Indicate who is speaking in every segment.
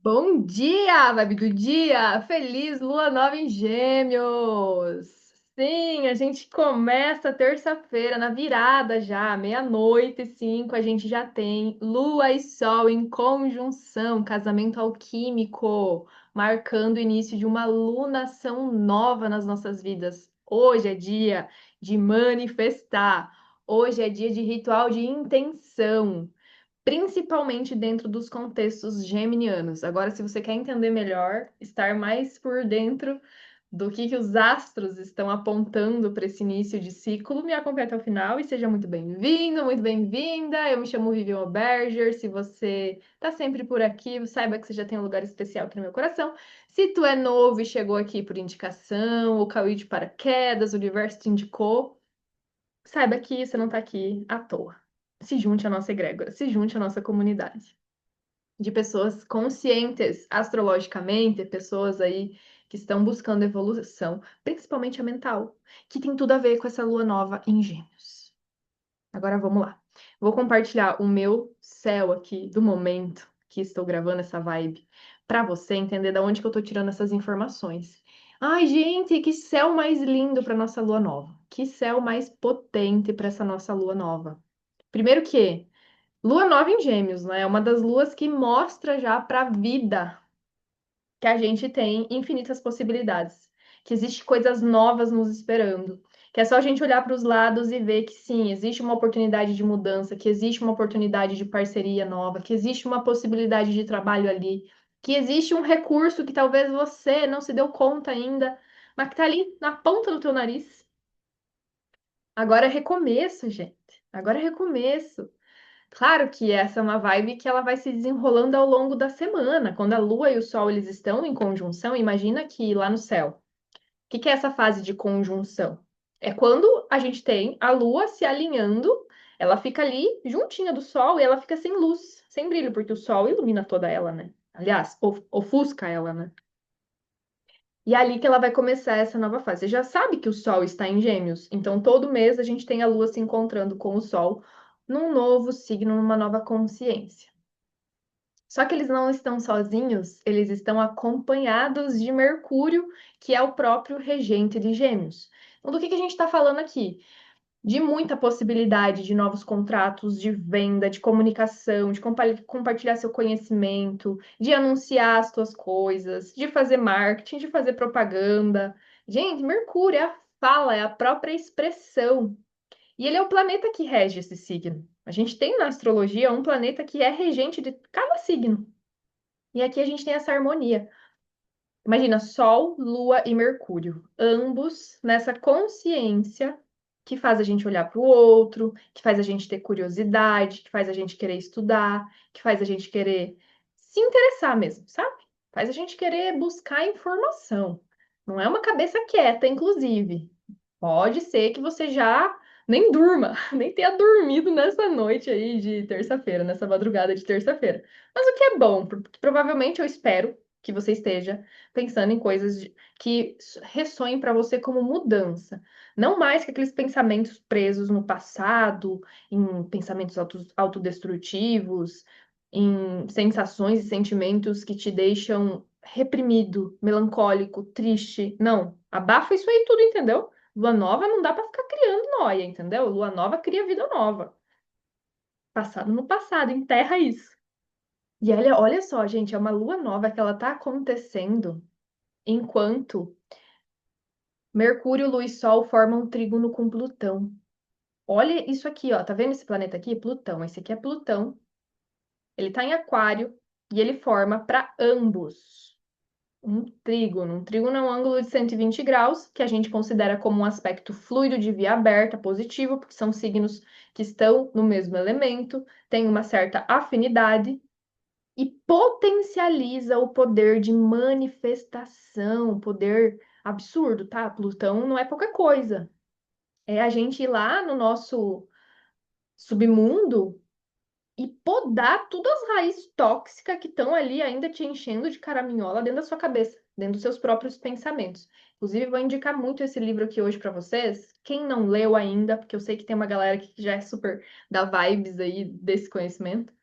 Speaker 1: Bom dia, vibe do dia! Feliz lua nova em Gêmeos! Sim, a gente começa terça-feira, na virada já, meia-noite e 5, a gente já tem lua e sol em conjunção, casamento alquímico, marcando o início de uma lunação nova nas nossas vidas. Hoje é dia de manifestar, hoje é dia de ritual de intenção, principalmente dentro dos contextos geminianos. Agora, se você quer entender melhor, estar mais por dentro do que os astros estão apontando para esse início de ciclo, me acompanhe até o final e seja muito bem-vindo, muito bem-vinda. Eu me chamo Vivian Oberger. Se você está sempre por aqui, saiba que você já tem um lugar especial aqui no meu coração. Se tu é novo e chegou aqui por indicação, ou caiu de paraquedas, o universo te indicou, saiba que você não está aqui à toa. Se junte à nossa egrégora, se junte à nossa comunidade de pessoas conscientes astrologicamente, pessoas aí que estão buscando evolução, principalmente a mental, que tem tudo a ver com essa lua nova em Gêmeos. Agora vamos lá. Vou compartilhar o meu céu aqui do momento que estou gravando essa vibe para você entender da onde que eu tô tirando essas informações. Ai, gente, que céu mais lindo para nossa lua nova. Que céu mais potente para essa nossa lua nova. Primeiro que lua nova em Gêmeos, né? É uma das luas que mostra já para a vida que a gente tem infinitas possibilidades, que existe coisas novas nos esperando, que é só a gente olhar para os lados e ver que sim, existe uma oportunidade de mudança, que existe uma oportunidade de parceria nova, que existe uma possibilidade de trabalho ali, que existe um recurso que talvez você não se deu conta ainda, mas que está ali na ponta do teu nariz. Agora é recomeço, gente. Agora é recomeço. Claro que essa é uma vibe que ela vai se desenrolando ao longo da semana. Quando a Lua e o Sol eles estão em conjunção, imagina que lá no céu. O que que é essa fase de conjunção? É quando a gente tem a Lua se alinhando, ela fica ali juntinha do Sol e ela fica sem luz, sem brilho, porque o Sol ilumina toda ela, né? Aliás, ofusca ela, né? E é ali que ela vai começar essa nova fase. Você já sabe que o Sol está em Gêmeos, então todo mês a gente tem a Lua se encontrando com o Sol num novo signo, numa nova consciência. Só que eles não estão sozinhos, eles estão acompanhados de Mercúrio, que é o próprio regente de Gêmeos. Então, do que a gente está falando aqui? De muita possibilidade de novos contratos, de venda, de comunicação, de compartilhar seu conhecimento, de anunciar as suas coisas, de fazer marketing, de fazer propaganda. Gente, Mercúrio é a fala, é a própria expressão. E ele é o planeta que rege esse signo. A gente tem na astrologia um planeta que é regente de cada signo. E aqui a gente tem essa harmonia. Imagina Sol, Lua e Mercúrio, ambos nessa consciência que faz a gente olhar para o outro, que faz a gente ter curiosidade, que faz a gente querer estudar, que faz a gente querer se interessar mesmo, sabe? Faz a gente querer buscar informação. Não é uma cabeça quieta, inclusive. Pode ser que você já nem durma, nem tenha dormido nessa noite aí de terça-feira, nessa madrugada de terça-feira. Mas o que é bom, porque provavelmente eu espero que você esteja pensando em coisas que ressoem para você como mudança. Não mais que aqueles pensamentos presos no passado, em pensamentos autodestrutivos, em sensações e sentimentos que te deixam reprimido, melancólico, triste. Não, abafa isso aí tudo, entendeu? Lua nova não dá para ficar criando noia, entendeu? Lua nova cria vida nova. Passado no passado, enterra isso. E olha só, gente, é uma lua nova que ela tá acontecendo enquanto Mercúrio, Lua e Sol formam um trígono com Plutão. Olha isso aqui, ó. Tá vendo esse planeta aqui? Plutão. Esse aqui é Plutão. Ele tá em Aquário e ele forma para ambos um trígono. Um trígono é um ângulo de 120 graus, que a gente considera como um aspecto fluido de via aberta, positivo, porque são signos que estão no mesmo elemento, têm uma certa afinidade e potencializa o poder de manifestação, poder absurdo, tá? Plutão não é pouca coisa. É a gente ir lá no nosso submundo e podar todas as raízes tóxicas que estão ali ainda te enchendo de caraminhola dentro da sua cabeça, dentro dos seus próprios pensamentos. Inclusive, vou indicar muito esse livro aqui hoje para vocês. Quem não leu ainda, porque eu sei que tem uma galera aqui que já é super da vibes aí desse conhecimento,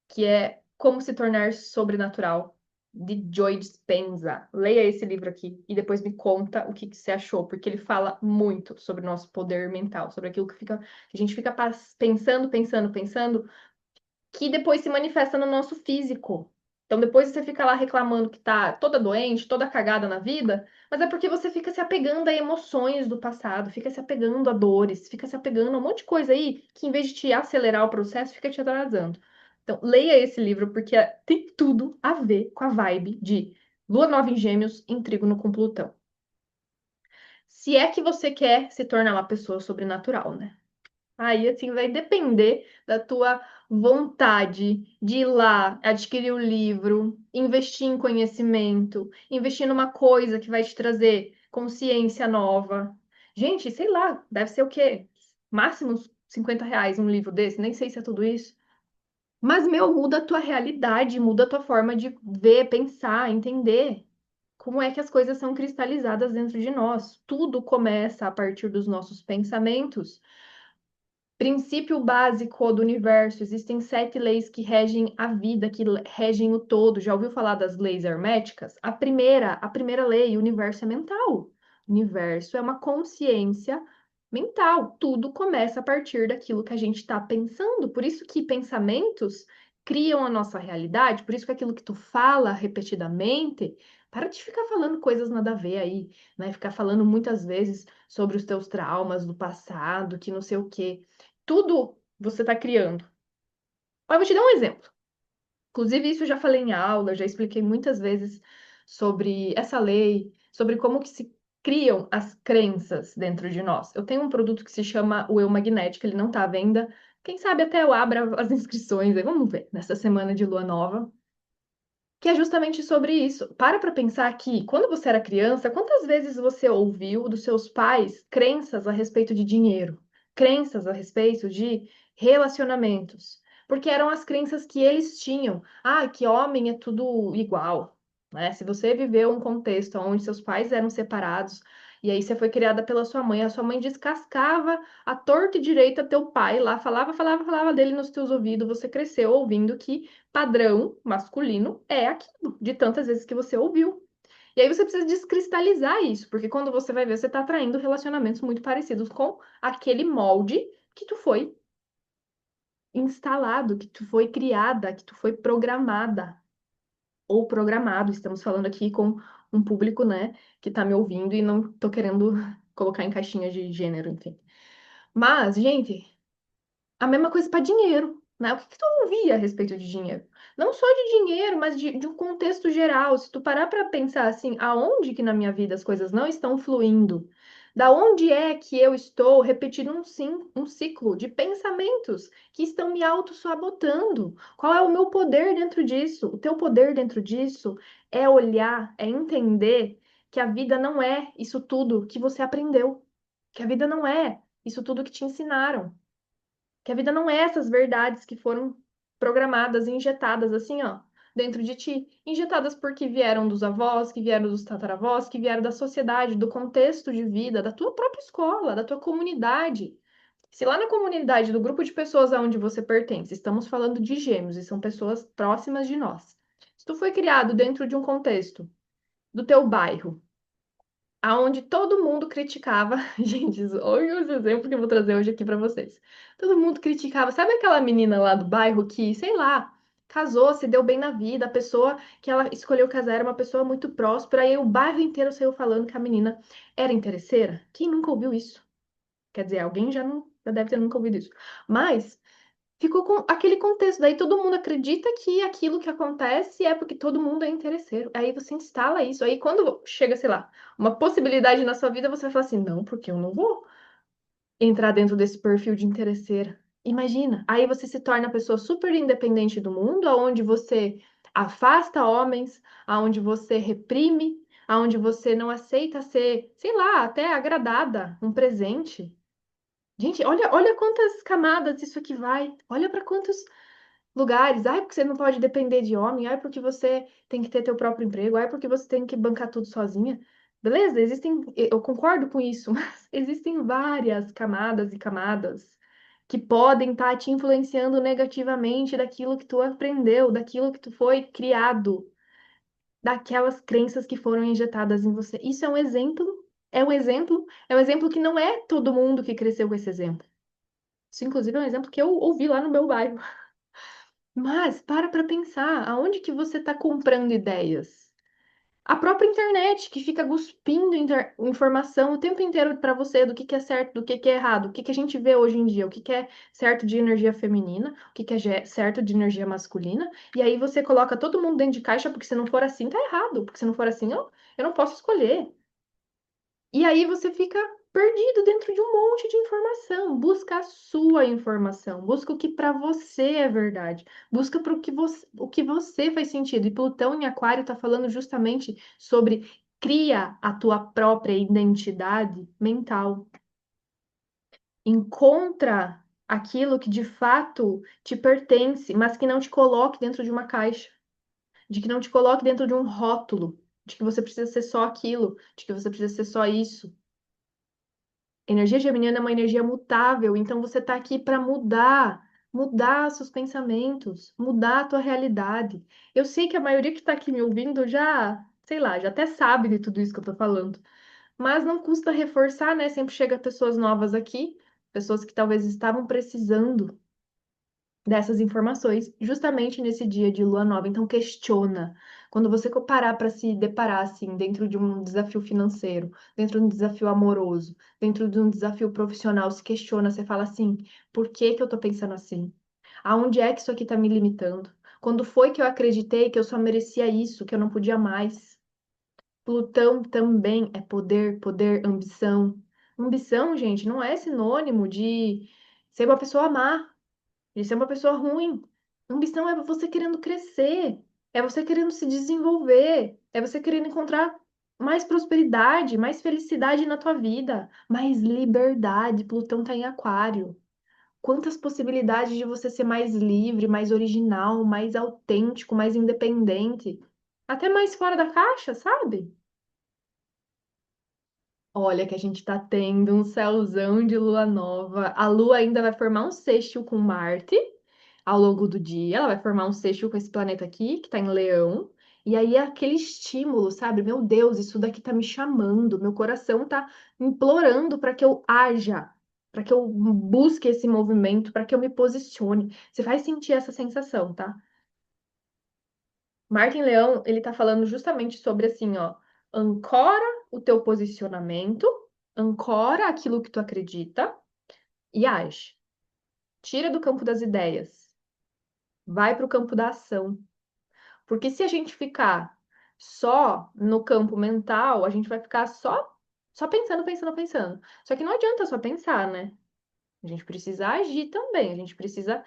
Speaker 1: que é Como se tornar sobrenatural. de Joe Dispenza. Leia esse livro aqui e depois me conta o que que você achou, porque ele fala muito sobre o nosso poder mental, sobre aquilo que a gente fica pensando, pensando, pensando, que depois se manifesta no nosso físico. Então depois você fica lá reclamando que tá toda doente, toda cagada na vida, mas é porque você fica se apegando a emoções do passado, fica se apegando a dores, fica se apegando a um monte de coisa aí que em vez de te acelerar o processo, fica te atrasando. Então, leia esse livro porque tem tudo a ver com a vibe de Lua Nova em Gêmeos, em Trígono com Plutão. Se é que você quer se tornar uma pessoa sobrenatural, né? Aí, assim, vai depender da tua vontade de ir lá, adquirir o livro, investir em conhecimento, investir numa coisa que vai te trazer consciência nova. Gente, sei lá, deve ser o quê? Máximo uns R$ 50 um livro desse, nem sei se é tudo isso. Mas, meu, muda a tua realidade, muda a tua forma de ver, pensar, entender como é que as coisas são cristalizadas dentro de nós. Tudo começa a partir dos nossos pensamentos. Princípio básico do universo. Existem 7 leis que regem a vida, que regem o todo. Já ouviu falar das leis herméticas? A primeira lei, o universo é mental. O universo é uma consciência mental. Tudo começa a partir daquilo que a gente está pensando. Por isso que pensamentos criam a nossa realidade. Por isso que aquilo que tu fala repetidamente, para de ficar falando coisas nada a ver aí, né? Ficar falando muitas vezes sobre os teus traumas do passado, que não sei o quê. Tudo você está criando. Eu vou te dar um exemplo. Inclusive, isso eu já falei em aula, já expliquei muitas vezes sobre essa lei, sobre como que se criam as crenças dentro de nós. Eu tenho um produto que se chama o Eu Magnético, ele não está à venda. Quem sabe até eu abra as inscrições, aí vamos ver, nessa semana de lua nova, que é justamente sobre isso. Para pensar que, quando você era criança, quantas vezes você ouviu dos seus pais crenças a respeito de dinheiro, crenças a respeito de relacionamentos? Porque eram as crenças que eles tinham. Ah, que homem é tudo igual, né? Se você viveu um contexto onde seus pais eram separados, e aí você foi criada pela sua mãe, a sua mãe descascava a torta e direita teu pai lá, falava, falava, falava dele nos teus ouvidos, você cresceu ouvindo que padrão masculino é aquilo, de tantas vezes que você ouviu. E aí você precisa descristalizar isso, porque quando você vai ver, você está atraindo relacionamentos muito parecidos com aquele molde que tu foi instalado, que tu foi criada, que tu foi programada ou programado. Estamos falando aqui com um público, né, que está me ouvindo e não tô querendo colocar em caixinha de gênero, enfim. Mas, gente, a mesma coisa para dinheiro, né? O que que tu ouvia a respeito de dinheiro? Não só de dinheiro, mas de um contexto geral. Se tu parar para pensar assim, aonde que na minha vida as coisas não estão fluindo? Da onde é que eu estou repetindo um ciclo de pensamentos que estão me auto-sabotando? Qual é o meu poder dentro disso? O teu poder dentro disso é olhar, é entender que a vida não é isso tudo que você aprendeu, que a vida não é isso tudo que te ensinaram. Que a vida não é essas verdades que foram programadas, injetadas assim, ó, dentro de ti. Injetadas porque vieram dos avós, que vieram dos tataravós, que vieram da sociedade, do contexto de vida, da tua própria escola, da tua comunidade. Se lá na comunidade, do grupo de pessoas aonde você pertence, estamos falando de gêmeos e são pessoas próximas de nós. Se tu foi criado dentro de um contexto do teu bairro, aonde todo mundo criticava, gente, olha os exemplos que eu vou trazer hoje aqui para vocês. Todo mundo criticava, sabe aquela menina lá do bairro que, sei lá, casou, se deu bem na vida, a pessoa que ela escolheu casar era uma pessoa muito próspera, e aí o bairro inteiro saiu falando que a menina era interesseira? Quem nunca ouviu isso? Quer dizer, alguém já deve ter nunca ouvido isso. Mas ficou com aquele contexto. Daí todo mundo acredita que aquilo que acontece é porque todo mundo é interesseiro. Aí você instala isso. Aí quando chega, sei lá, uma possibilidade na sua vida, você vai falar assim: não, porque eu não vou entrar dentro desse perfil de interesseira. Imagina. Aí você se torna a pessoa super independente do mundo, aonde você afasta homens, aonde você reprime, aonde você não aceita ser, sei lá, até agradada, um presente. Gente, olha quantas camadas isso aqui vai. Olha para quantos lugares. Ai, porque você não pode depender de homem. Ai, porque você tem que ter teu próprio emprego. Ai, porque você tem que bancar tudo sozinha. Beleza, eu concordo com isso, mas existem várias camadas e camadas que podem estar te influenciando negativamente daquilo que tu aprendeu, daquilo que tu foi criado. daquelas crenças que foram injetadas em você. Isso é um exemplo, é um exemplo, é um exemplo que não é todo mundo que cresceu com esse exemplo. Isso, inclusive, é um exemplo que eu ouvi lá no meu bairro. Mas para pensar, aonde que você está comprando ideias? A própria internet, que fica cuspindo informação o tempo inteiro para você do que é certo, do que é errado, o que a gente vê hoje em dia, o que é certo de energia feminina, o que é certo de energia masculina, e aí você coloca todo mundo dentro de caixa, porque se não for assim, tá errado, porque se não for assim, eu não posso escolher. E aí você fica perdido dentro de um monte de informação. Busca a sua informação, busca o que para você é verdade, busca para o que você faz sentido. E Plutão em Aquário está falando justamente sobre cria a tua própria identidade mental. Encontra aquilo que de fato te pertence, mas que não te coloque dentro de uma caixa, de que não te coloque dentro de um rótulo, de que você precisa ser só aquilo, de que você precisa ser só isso. Energia geminiana é uma energia mutável, então você está aqui para mudar seus pensamentos, mudar a tua realidade. Eu sei que a maioria que está aqui me ouvindo já, sei lá, já até sabe de tudo isso que eu estou falando, mas não custa reforçar, né? Sempre chega pessoas novas aqui, pessoas que talvez estavam precisando dessas informações justamente nesse dia de lua nova. Então questiona. Quando você parar para se deparar assim, dentro de um desafio financeiro, dentro de um desafio amoroso, dentro de um desafio profissional, se questiona, você fala assim: por que que eu tô pensando assim? Aonde é que isso aqui tá me limitando? Quando foi que eu acreditei que eu só merecia isso, que eu não podia mais? Plutão também é poder, poder, ambição. Ambição, gente, não é sinônimo de ser uma pessoa má, de ser uma pessoa ruim. Ambição é você querendo crescer, é você querendo se desenvolver, é você querendo encontrar mais prosperidade, mais felicidade na tua vida, mais liberdade. Plutão tá em Aquário. Quantas possibilidades de você ser mais livre, mais original, mais autêntico, mais independente, até mais fora da caixa, sabe? Olha que a gente tá tendo um céuzão de lua nova. A lua ainda vai formar um sextil com Marte ao longo do dia. Ela vai formar um sextil com esse planeta aqui, que tá em Leão. E aí é aquele estímulo, sabe? Meu Deus, isso daqui tá me chamando. Meu coração tá implorando para que eu haja, para que eu busque esse movimento, para que eu me posicione. Você vai sentir essa sensação, tá? Martin Leão, ele tá falando justamente sobre assim, ó, ancora o teu posicionamento, ancora aquilo que tu acredita e age. Tira do campo das ideias, vai para o campo da ação. Porque se a gente ficar só no campo mental, a gente vai ficar só pensando, pensando, pensando. Só que não adianta só pensar, né? A gente precisa agir também, a gente precisa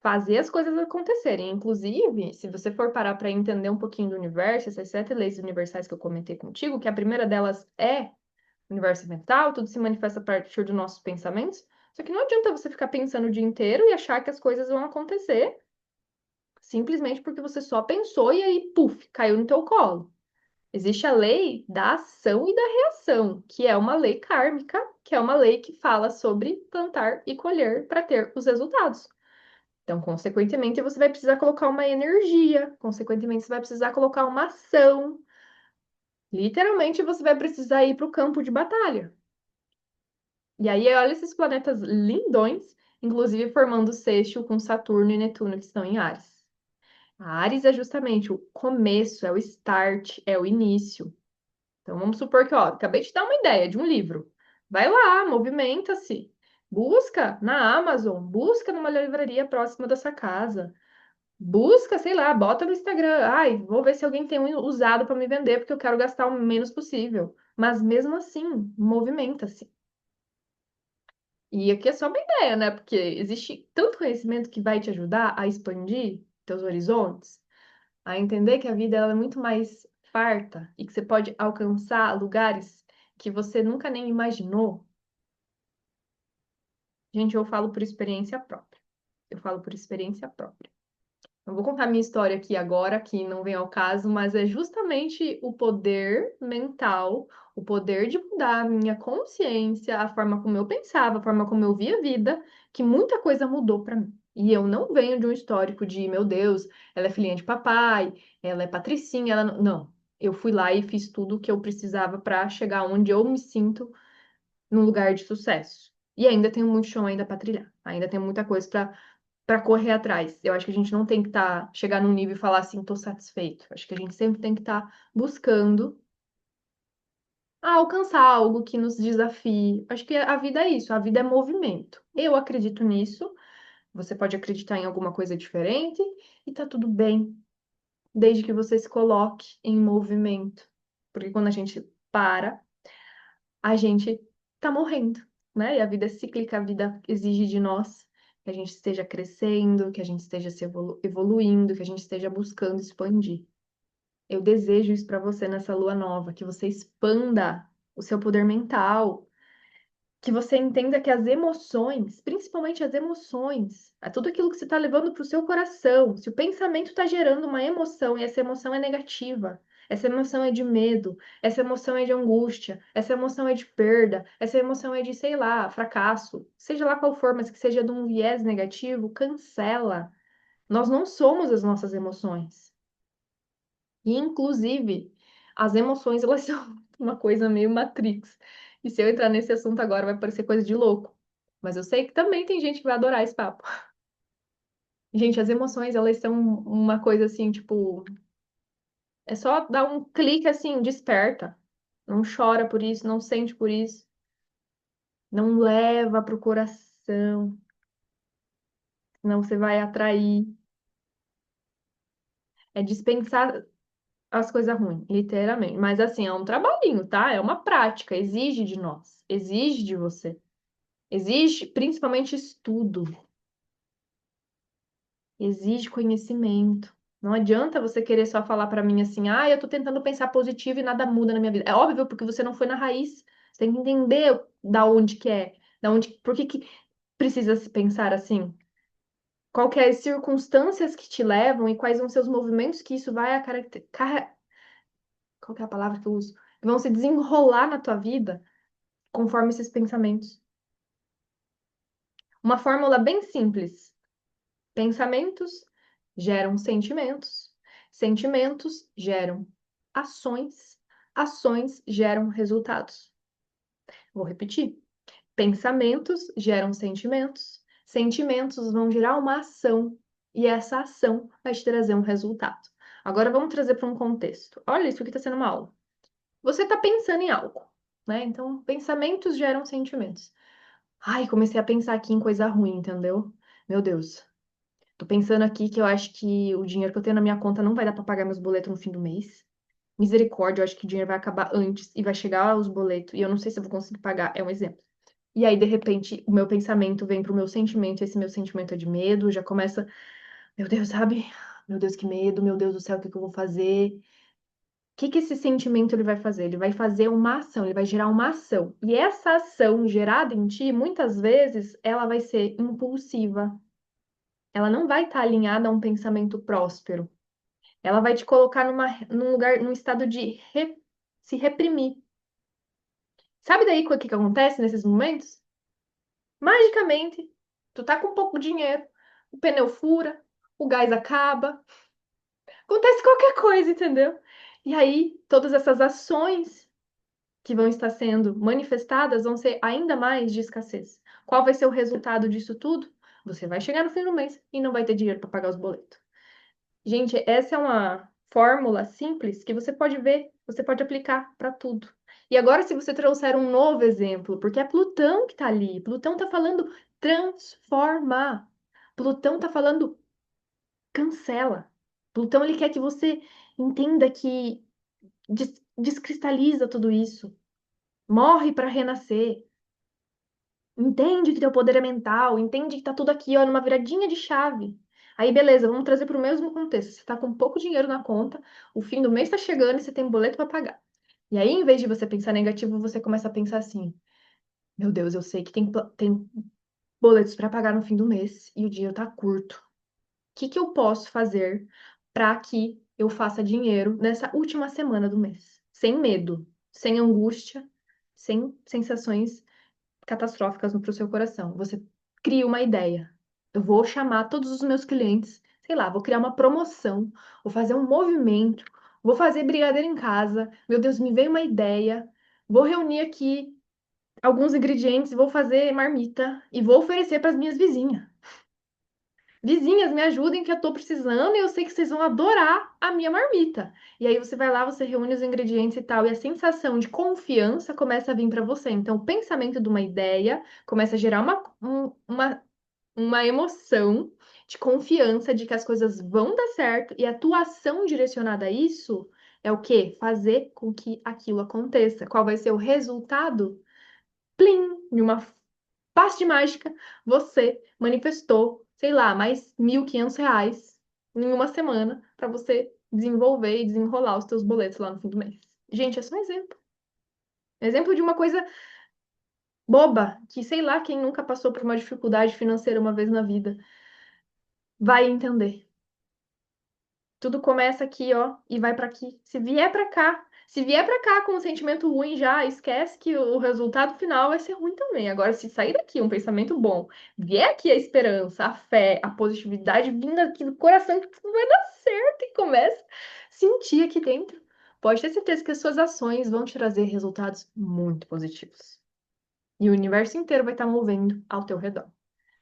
Speaker 1: fazer as coisas acontecerem. Inclusive, se você for parar para entender um pouquinho do universo, essas 7 leis universais que eu comentei contigo, que a primeira delas é universo mental, tudo se manifesta a partir dos nossos pensamentos. Só que não adianta você ficar pensando o dia inteiro e achar que as coisas vão acontecer simplesmente porque você só pensou e aí, puf, caiu no teu colo. Existe a lei da ação e da reação, que é uma lei kármica, que é uma lei que fala sobre plantar e colher para ter os resultados. Então, consequentemente, você vai precisar colocar uma energia, consequentemente, você vai precisar colocar uma ação. Literalmente, você vai precisar ir para o campo de batalha. E aí, olha esses planetas lindões, inclusive formando sexto com Saturno e Netuno, que estão em Áries. A Áries é justamente o começo, é o start, é o início. Então, vamos supor que, ó, acabei de dar uma ideia de um livro. Vai lá, movimenta-se. Busca na Amazon, busca numa livraria próxima da sua casa. Busca, sei lá, bota no Instagram. Ai, vou ver se alguém tem um usado para me vender, porque eu quero gastar o menos possível. Mas mesmo assim, movimenta-se. E aqui é só uma ideia, né? Porque existe tanto conhecimento que vai te ajudar a expandir teus horizontes, a entender que a vida ela é muito mais farta e que você pode alcançar lugares que você nunca nem imaginou. Gente, eu falo por experiência própria. Eu falo por experiência própria. Eu vou contar minha história aqui agora, que não vem ao caso, mas é justamente o poder mental, o poder de mudar a minha consciência, a forma como eu pensava, a forma como eu via a vida, que muita coisa mudou para mim. E eu não venho de um histórico de, meu Deus, ela é filhinha de papai, ela é patricinha, ela não. Não. Eu fui lá e fiz tudo o que eu precisava para chegar onde eu me sinto num lugar de sucesso. E ainda tenho muito chão ainda para trilhar. Ainda tem muita coisa para correr atrás. Eu acho que a gente não tem que chegar num nível e falar assim, tô satisfeito. Acho que a gente sempre tem que estar buscando alcançar algo que nos desafie. Acho que a vida é isso, a vida é movimento. Eu acredito nisso. Você pode acreditar em alguma coisa diferente e tá tudo bem, desde que você se coloque em movimento. Porque quando a gente para, a gente tá morrendo, né? E a vida é cíclica, a vida exige de nós que a gente esteja crescendo, que a gente esteja se evoluindo, que a gente esteja buscando expandir. Eu desejo isso para você nessa lua nova, que você expanda o seu poder mental, que você entenda que as emoções, principalmente as emoções, é tudo aquilo que você está levando para o seu coração. Se o pensamento está gerando uma emoção e essa emoção é negativa, essa emoção é de medo, essa emoção é de angústia, essa emoção é de perda, essa emoção é de, sei lá, fracasso, seja lá qual for, mas que seja de um viés negativo, cancela. Nós não somos as nossas emoções. E, inclusive, as emoções, elas são uma coisa meio Matrix. E se eu entrar nesse assunto agora, vai parecer coisa de louco. Mas eu sei que também tem gente que vai adorar esse papo. Gente, as emoções, elas são uma coisa assim, tipo, é só dar um clique assim, desperta. Não chora por isso, não sente por isso, não leva pro coração, senão você vai atrair. É dispensar as coisas ruins, literalmente. Mas assim, é um trabalhinho, tá? É uma prática, exige de nós, exige de você. Exige principalmente estudo, exige conhecimento. Não adianta você querer só falar para mim assim, ah, eu tô tentando pensar positivo e nada muda na minha vida. É óbvio, porque você não foi na raiz. Você tem que entender da onde que é, da onde, por que que precisa se pensar assim. Qual que é as circunstâncias que te levam e quais são seus movimentos que isso vai a qual que é a palavra que eu uso? Que vão se desenrolar na tua vida conforme esses pensamentos. Uma fórmula bem simples. Pensamentos geram sentimentos, sentimentos geram ações, ações geram resultados. Vou repetir. Pensamentos geram sentimentos, sentimentos vão gerar uma ação e essa ação vai te trazer um resultado. Agora vamos trazer para um contexto. Olha, isso aqui está sendo uma aula. Você está pensando em algo, né? Então, pensamentos geram sentimentos. Ai, comecei a pensar aqui em coisa ruim, entendeu? Meu Deus. Tô pensando aqui que eu acho que o dinheiro que eu tenho na minha conta não vai dar pra pagar meus boletos no fim do mês. Misericórdia, eu acho que o dinheiro vai acabar antes e vai chegar os boletos e eu não sei se eu vou conseguir pagar. É um exemplo. E aí, de repente, o meu pensamento vem pro meu sentimento, e esse meu sentimento é de medo, já começa, meu Deus, sabe? Meu Deus, que medo, meu Deus do céu, o que que eu vou fazer? O que que esse sentimento ele vai fazer? Ele vai fazer uma ação, ele vai gerar uma ação. E essa ação gerada em ti, muitas vezes, ela vai ser impulsiva. Ela não vai estar alinhada a um pensamento próspero. Ela vai te colocar num lugar, num estado de se reprimir. Sabe daí o que que acontece nesses momentos? Magicamente, tu tá com pouco dinheiro, o pneu fura, o gás acaba, acontece qualquer coisa, entendeu? E aí, todas essas ações que vão estar sendo manifestadas vão ser ainda mais de escassez. Qual vai ser o resultado disso tudo? Você vai chegar no fim do mês e não vai ter dinheiro para pagar os boletos. Gente, essa é uma fórmula simples que você pode ver, você pode aplicar para tudo. E agora, se você trouxer um novo exemplo, porque é Plutão que está ali, Plutão está falando transforma, Plutão está falando cancela. Plutão ele quer que você entenda que descristaliza tudo isso, morre para renascer. Entende que teu poder é mental, entende que tá tudo aqui, ó, numa viradinha de chave. Aí, beleza, vamos trazer para o mesmo contexto. Você tá com pouco dinheiro na conta, o fim do mês tá chegando e você tem boleto para pagar. E aí, em vez de você pensar negativo, você começa a pensar assim: meu Deus, eu sei que tem boletos para pagar no fim do mês e o dinheiro tá curto. O que que eu posso fazer para que eu faça dinheiro nessa última semana do mês? Sem medo, sem angústia, sem sensações catastróficas para o seu coração. Você cria uma ideia. Eu vou chamar todos os meus clientes, sei lá, vou criar uma promoção, vou fazer um movimento, vou fazer brigadeiro em casa. Meu Deus, me veio uma ideia. Vou reunir aqui alguns ingredientes, vou fazer marmita e vou oferecer para as minhas vizinhas. Vizinhas, me ajudem que eu tô precisando e eu sei que vocês vão adorar a minha marmita. E aí você vai lá, você reúne os ingredientes e tal, e a sensação de confiança começa a vir para você. Então, o pensamento de uma ideia começa a gerar uma emoção de confiança de que as coisas vão dar certo e a tua ação direcionada a isso é o quê? Fazer com que aquilo aconteça. Qual vai ser o resultado? Plim! De uma passe de mágica, você manifestou, sei lá, mais R$ 1.500 em uma semana para você desenvolver e desenrolar os teus boletos lá no fim do mês. Gente, é só um exemplo. Exemplo de uma coisa boba, que sei lá quem nunca passou por uma dificuldade financeira uma vez na vida vai entender. Tudo começa aqui, ó, e vai pra aqui. Se vier pra cá com um sentimento ruim já, esquece que o resultado final vai ser ruim também. Agora, se sair daqui um pensamento bom, vier aqui a esperança, a fé, a positividade vindo aqui do coração, que tudo vai dar certo e começa a sentir aqui dentro. Pode ter certeza que as suas ações vão te trazer resultados muito positivos. E o universo inteiro vai estar movendo ao teu redor.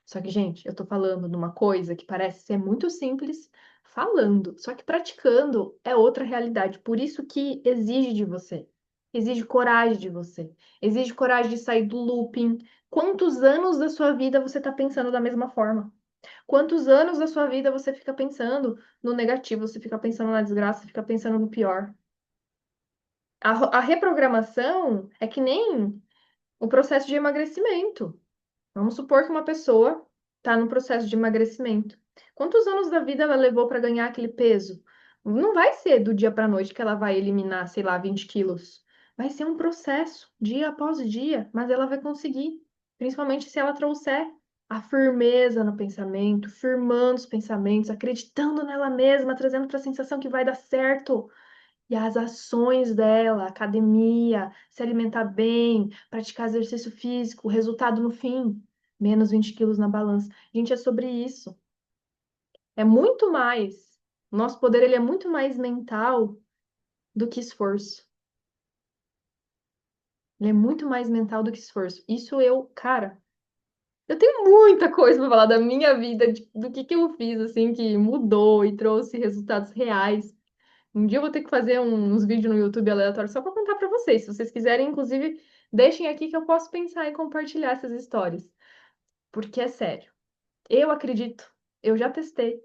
Speaker 1: Só que, gente, eu tô falando de uma coisa que parece ser muito simples falando, só que praticando é outra realidade. Por isso que exige de você. Exige coragem de você. Exige coragem de sair do looping. Quantos anos da sua vida você tá pensando da mesma forma? Quantos anos da sua vida você fica pensando no negativo, você fica pensando na desgraça, você fica pensando no pior? A reprogramação é que nem o processo de emagrecimento. Vamos supor que uma pessoa está no processo de emagrecimento. Quantos anos da vida ela levou para ganhar aquele peso? Não vai ser do dia para a noite que ela vai eliminar, sei lá, 20 quilos. Vai ser um processo, dia após dia, mas ela vai conseguir. Principalmente se ela trouxer a firmeza no pensamento, firmando os pensamentos, acreditando nela mesma, trazendo para a sensação que vai dar certo. E as ações dela, academia, se alimentar bem, praticar exercício físico, o resultado no fim, menos 20 quilos na balança. Gente, é sobre isso. É muito mais. O nosso poder ele é muito mais mental do que esforço. Ele é muito mais mental do que esforço. Isso eu, cara, eu tenho muita coisa para falar da minha vida, do que eu fiz, assim, que mudou e trouxe resultados reais. Um dia eu vou ter que fazer uns vídeos no YouTube aleatórios só para contar para vocês. Se vocês quiserem, inclusive, deixem aqui que eu posso pensar em compartilhar essas histórias. Porque é sério. Eu acredito, eu já testei.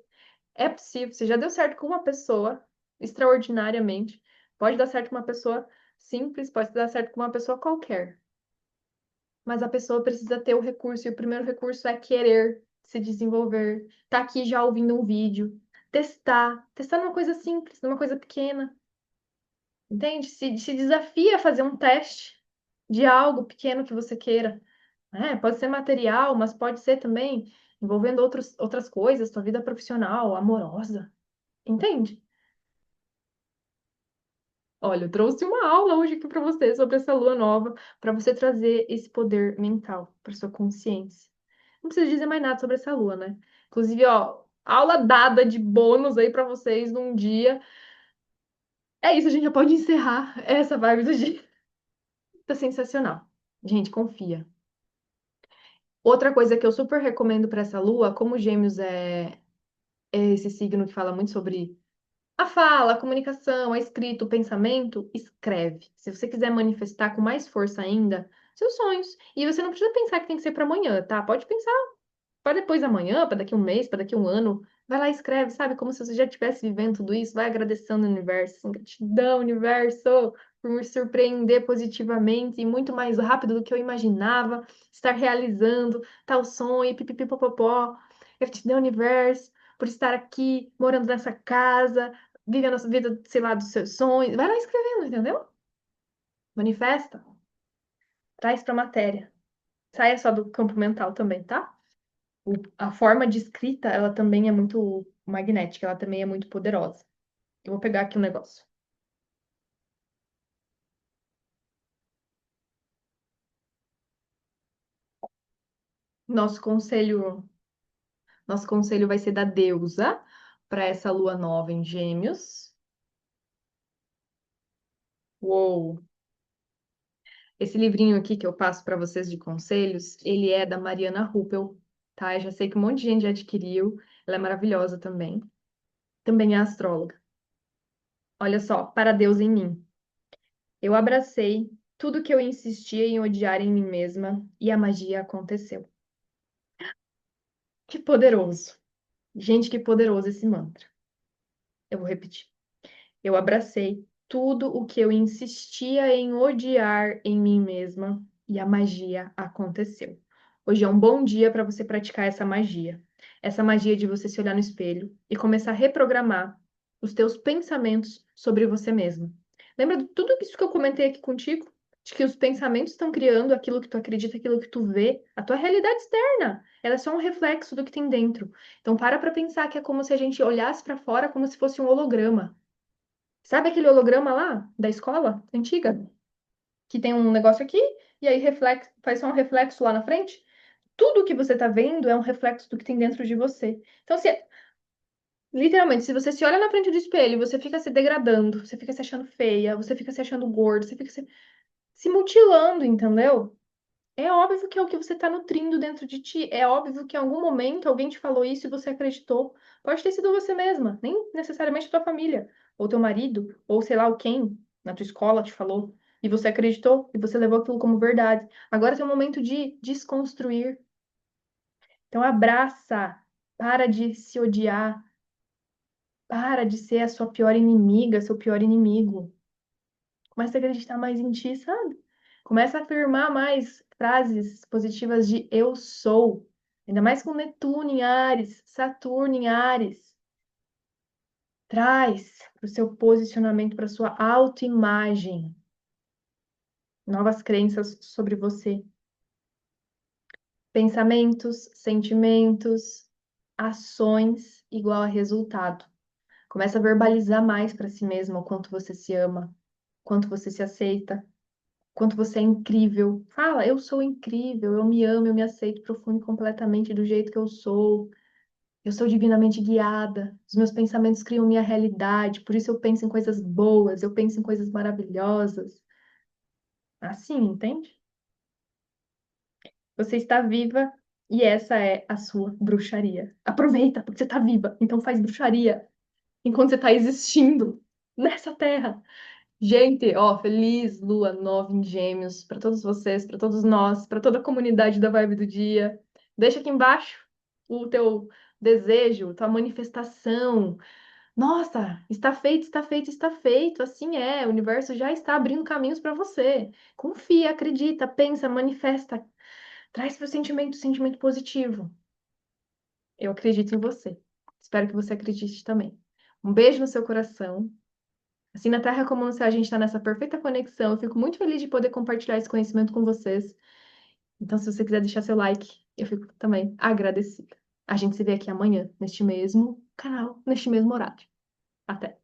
Speaker 1: É possível. Se já deu certo com uma pessoa, extraordinariamente, pode dar certo com uma pessoa simples, pode dar certo com uma pessoa qualquer. Mas a pessoa precisa ter o recurso, e o primeiro recurso é querer se desenvolver. Tá aqui já ouvindo um vídeo. Testar. Testar numa coisa simples, numa coisa pequena. Entende? Se desafia a fazer um teste de algo pequeno que você queira. Pode ser material, mas pode ser também envolvendo outras coisas, sua vida profissional, amorosa. Entende? Olha, eu trouxe uma aula hoje aqui para você sobre essa lua nova, para você trazer esse poder mental para sua consciência. Não precisa dizer mais nada sobre essa lua, né? Inclusive, ó, aula dada de bônus aí para vocês num dia. É isso, a gente já pode encerrar essa vibe do dia. Tá sensacional. Gente, confia. Outra coisa que eu super recomendo para essa lua, como Gêmeos é esse signo que fala muito sobre a fala, a comunicação, a escrita, o pensamento, escreve. Se você quiser manifestar com mais força ainda, seus sonhos. E você não precisa pensar que tem que ser para amanhã, tá? Pode pensar para depois da manhã, para daqui um mês, para daqui um ano. Vai lá e escreve, sabe? Como se você já estivesse vivendo tudo isso. Vai agradecendo o universo. Assim, gratidão, universo, por me surpreender positivamente e muito mais rápido do que eu imaginava. Estar realizando tal sonho, pipipipopopó. Gratidão, universo, por estar aqui, morando nessa casa, vivendo a vida, sei lá, dos seus sonhos. Vai lá escrevendo, entendeu? Manifesta. Traz pra matéria. Saia só do campo mental também, tá? A forma de escrita, ela também é muito magnética, ela também é muito poderosa. Eu vou pegar aqui um negócio. Nosso conselho, Nosso conselho vai ser da deusa para essa lua nova em Gêmeos. Uou! Esse livrinho aqui que eu passo para vocês de conselhos, ele é da Mariana Ruppel, tá? Eu já sei que um monte de gente já adquiriu. Ela é maravilhosa também. Também é astróloga. Olha só, para Deus em mim. Eu abracei tudo que eu insistia em odiar em mim mesma e a magia aconteceu. Que poderoso. Gente, que poderoso esse mantra. Eu vou repetir. Eu abracei tudo o que eu insistia em odiar em mim mesma e a magia aconteceu. Hoje é um bom dia para você praticar essa magia. Essa magia de você se olhar no espelho e começar a reprogramar os teus pensamentos sobre você mesmo. Lembra de tudo isso que eu comentei aqui contigo? De que os pensamentos estão criando aquilo que tu acredita, aquilo que tu vê, a tua realidade externa. Ela é só um reflexo do que tem dentro. Então para pensar que é como se a gente olhasse para fora como se fosse um holograma. Sabe aquele holograma lá da escola antiga? Que tem um negócio aqui e aí faz só um reflexo lá na frente? Tudo que você está vendo é um reflexo do que tem dentro de você. Então, literalmente, se você se olha na frente do espelho, você fica se degradando, você fica se achando feia, você fica se achando gordo, você fica se mutilando, entendeu? É óbvio que é o que você está nutrindo dentro de ti. É óbvio que em algum momento alguém te falou isso e você acreditou. Pode ter sido você mesma, nem necessariamente a tua família, ou teu marido, ou sei lá o quem na tua escola te falou. E você acreditou e você levou aquilo como verdade. Agora é o momento de desconstruir. Então abraça, para de se odiar, para de ser a sua pior inimiga, seu pior inimigo. Começa a acreditar mais em ti, sabe? Começa a afirmar mais frases positivas de eu sou. Ainda mais com Netuno em Áries, Saturno em Áries. Traz para o seu posicionamento, para a sua autoimagem, novas crenças sobre você. Pensamentos, sentimentos, ações igual a resultado. Começa a verbalizar mais para si mesmo o quanto você se ama, quanto você se aceita, quanto você é incrível. Fala, eu sou incrível, eu me amo, eu me aceito profundo e completamente do jeito que eu sou. Eu sou divinamente guiada. Os meus pensamentos criam minha realidade, por isso eu penso em coisas boas, eu penso em coisas maravilhosas. Assim, entende? Você está viva e essa é a sua bruxaria. Aproveita, porque você está viva, então faz bruxaria enquanto você está existindo nessa terra. Gente, ó, feliz lua nova em Gêmeos para todos vocês, para todos nós, para toda a comunidade da Vibe do Dia. Deixa aqui embaixo o teu desejo, tua manifestação. Nossa, está feito, está feito, está feito. Assim é, o universo já está abrindo caminhos para você. Confia, acredita, pensa, manifesta. Traz para o sentimento positivo. Eu acredito em você. Espero que você acredite também. Um beijo no seu coração. Assim, na Terra como no céu, a gente está nessa perfeita conexão. Eu fico muito feliz de poder compartilhar esse conhecimento com vocês. Então, se você quiser deixar seu like, eu fico também agradecida. A gente se vê aqui amanhã, neste mesmo canal, neste mesmo horário. Até!